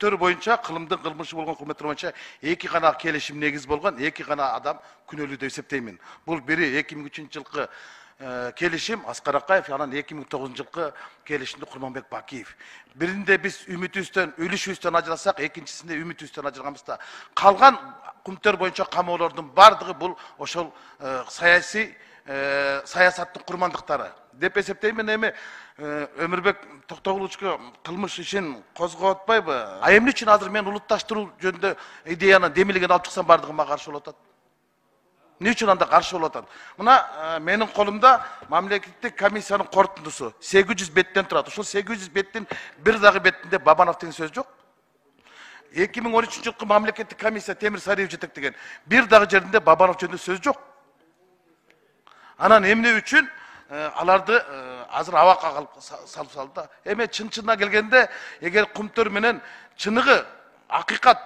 Күмтөр боюнча кылымдын кылмышы болгон өкмөттөр боюнча эки гана келишим негиз болгон, эки гана адам күнөөлүү деп эсептеймин. Бул бири 2003 жылкы келишим Аскар Акаев, анан 2009 жылкы келишимди Курманбек Бакиев. Биринде биз үмүтүбүздөн, үлүшүбүздөн ажырасак, экинчисинде үмүтүбүздөн ажырганбызда. Калган Күмтөр боюнча камоолордун бардыгы бул ошол саясаттын курмандыктары деп эсептеймин. Эми Өмүрбек Токтогуловичке кылмыш ишин козгоп атпайбы? А эмне үчүн азыр мен улутташтыруу жөнүндө идеяны демилген алып чыксам бардыгы мага каршы болуп атат? Эмне үчүн анда каршы болуп атат? Мына менин колумда мамлекеттик комиссиянын корутундусу 800 беттен турат. Ошол 800 беттин бир дагы бетинде Бабанов деген сөз жок. 2013 жылкы мамлекеттик комиссия Темир Сариев жетектеген бир дагы жеринде Бабанов жөнүндө сөз жок. Анан эмне үчүн аларды азыр абакка салып салды да. Эми чын-чынына келгенде, эгер Күмтөр менен чыныгы акыйкат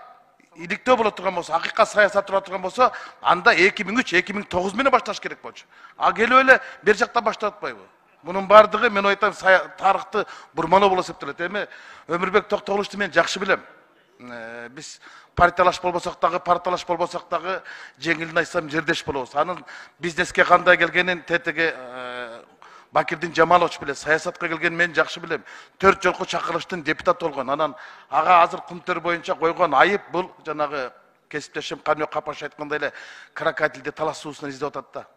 иликтөө боло турган болсо, акыйкат саясат тура турган болсо, анда 2003-2009 менен башташ керек болчу. А келип эле бер жактан баштап атпайбы? Мунун бардыгы мен айтам тарыхты бурманоо болуп эсептелет. Эми Өмүрбек Токтогуловичти мен жакшы билем. Биз партиялаш болбосок дагы жеңилин айтсам жердеш болобуз. Анын бизнеске кандай келгенин тетиги Бакирдин Жамалович билет, саясатка келген мен жакшы билем. 4 жолку чакырылыштын депутат болгон. Анан ага азыр Күмтөр боюнча койгон айып бул жанагы кесиптешим Каныбек Капаш айткандай эле крокодилди талас суусунан издеп атат да.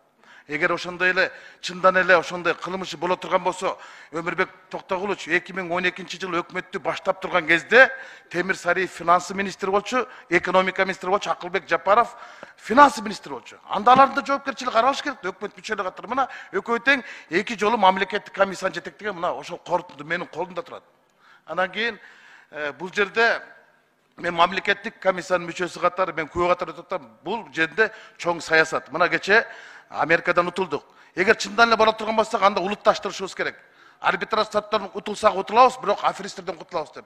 Эгер ошондой эле чындан эле ошондой кылмышы боло турган болсо, Өмүрбек Токтогулович 2012 жылы өкмөттү баштап турган кезде Темир Сариев финансы министри болчу, экономика министри болчу, Акылбек Жапаров финансы министри болчу. Анда алардын да жоопкерчилиги каралыш керек. Өкмөт мүчөлөрү катары мына экөө тең эки жолу мамлекеттик комиссияны жетектеген мына ошол корутунду менин колумда турат. Анан кийин бул жерде мен мамлекеттик комиссиянын мүчөсү катары мен күбө катары өтүп атам. Бул жерде чоң саясат. Мына кече Америкадан утулдук. Эгер чындан эле боло турган болсок, анда улутташтырышыбыз керек. Арбитраж соттон утулсак утулабыз, бирок аферисттерден кутулабыз деп.